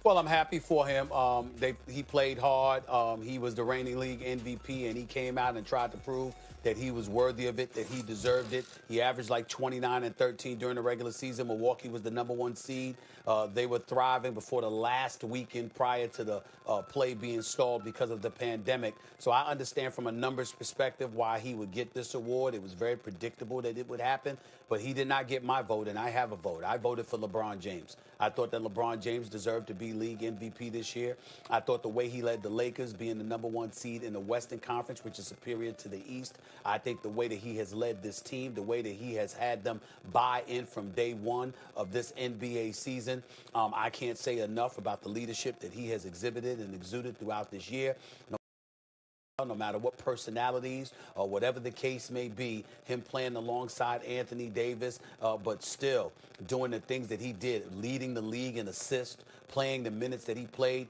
Well, I'm happy for him. He played hard. He was the reigning league MVP, and he came out and tried to prove that he was worthy of it, that he deserved it. He averaged like 29 and 13 during the regular season. Milwaukee was the #1 seed. They were thriving before the last weekend prior to the play being stalled because of the pandemic. So I understand from a numbers perspective why he would get this award. It was very predictable that it would happen, but he did not get my vote, and I have a vote. I voted for LeBron James. I thought that LeBron James deserved to be league MVP this year. I thought the way he led the Lakers, being the #1 seed in the Western Conference, which is superior to the East, I think the way that he has led this team, the way that he has had them buy in from day one of this NBA season, I can't say enough about the leadership that he has exhibited and exuded throughout this year. No matter what personalities or whatever the case may be, him playing alongside Anthony Davis, but still doing the things that he did, leading the league in assists, playing the minutes that he played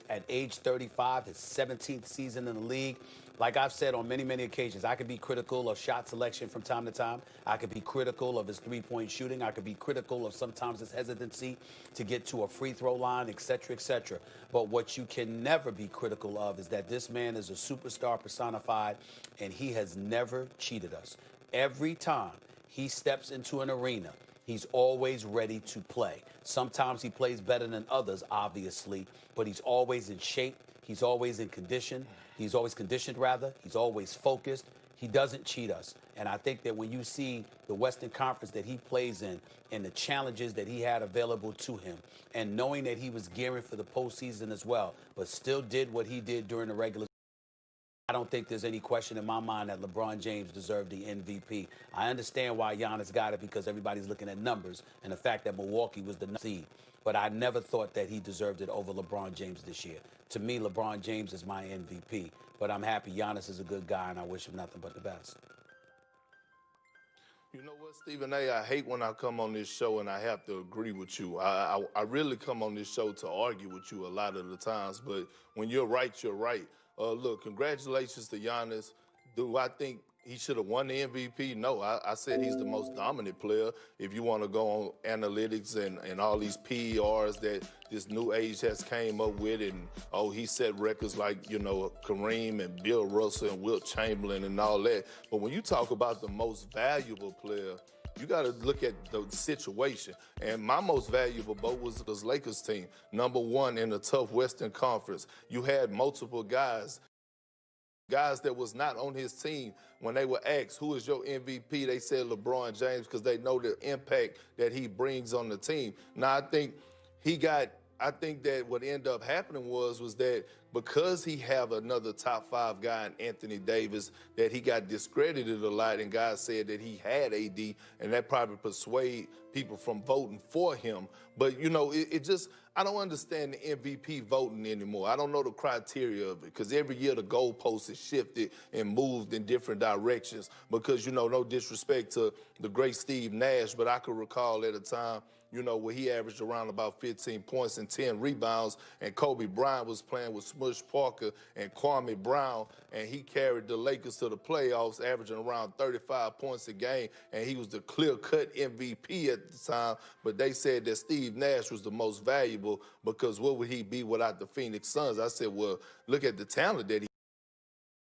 at age 35, his 17th season in the league. Like I've said on many, many occasions, I could be critical of shot selection from time to time. I could be critical of his three-point shooting. I could be critical of sometimes his hesitancy to get to a free throw line, et cetera, et cetera. But what you can never be critical of is that this man is a superstar personified, and he has never cheated us. Every time he steps into an arena, he's always ready to play. Sometimes he plays better than others, obviously, but he's always in shape. He's always in condition. He's always conditioned, rather. He's always focused. He doesn't cheat us. And I think that when you see the Western Conference that he plays in and the challenges that he had available to him, and knowing that he was gearing for the postseason as well, but still did what he did during the regular season, I don't think there's any question in my mind that LeBron James deserved the MVP. I understand why Giannis got it because everybody's looking at numbers and the fact that Milwaukee was the seed. But I never thought that he deserved it over LeBron James this year. To me, LeBron James is my MVP. But I'm happy Giannis is a good guy, and I wish him nothing but the best. You know what, Stephen A., I hate when I come on this show and I have to agree with you. I really come on this show to argue with you a lot of the times, but when you're right, you're right. Look, congratulations to Giannis. Do I think he should have won the MVP? No, I said he's the most dominant player. If you want to go on analytics and all these PERs that this new age has came up with, and he set records like, Kareem and Bill Russell and Wilt Chamberlain and all that. But when you talk about the most valuable player, you got to look at the situation. And my most valuable vote was the Lakers team, #1 in the tough Western Conference. You had multiple guys that was not on his team. When they were asked, who is your MVP, they said LeBron James because they know the impact that he brings on the team. Now, I think that what ended up happening was that because he have another top 5 guy in Anthony Davis, that he got discredited a lot, and guys said that he had AD, and that probably persuade people from voting for him. But, I don't understand the MVP voting anymore. I don't know the criteria of it because every year the goalpost is shifted and moved in different directions because, no disrespect to the great Steve Nash, but I could recall at a time, where he averaged around about 15 points and 10 rebounds, and Kobe Bryant was playing with Smush Parker and Kwame Brown, and he carried the Lakers to the playoffs, averaging around 35 points a game, and he was the clear-cut MVP at the time, but they said that Steve Nash was the most valuable because what would he be without the Phoenix Suns? I said, well, look at the talent that he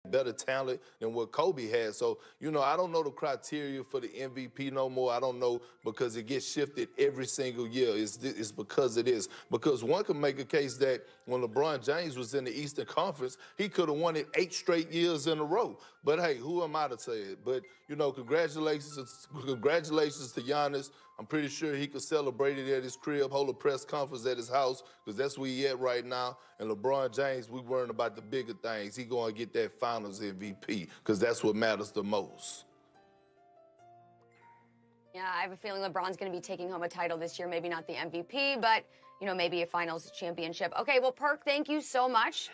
better talent than what Kobe had. So, I don't know the criteria for the MVP no more. I don't know because it gets shifted every single year. It's because it is. Because one can make a case that when LeBron James was in the Eastern Conference, he could have won it 8 straight years in a row. But, hey, who am I to say it? But, congratulations to Giannis. I'm pretty sure he could celebrate it at his crib, hold a press conference at his house, because that's where he at right now. And LeBron James, we worrying about the bigger things. He going to get that Finals MVP, because that's what matters the most. Yeah, I have a feeling LeBron's going to be taking home a title this year. Maybe not the MVP, but, maybe a Finals championship. Okay, well, Perk, thank you so much.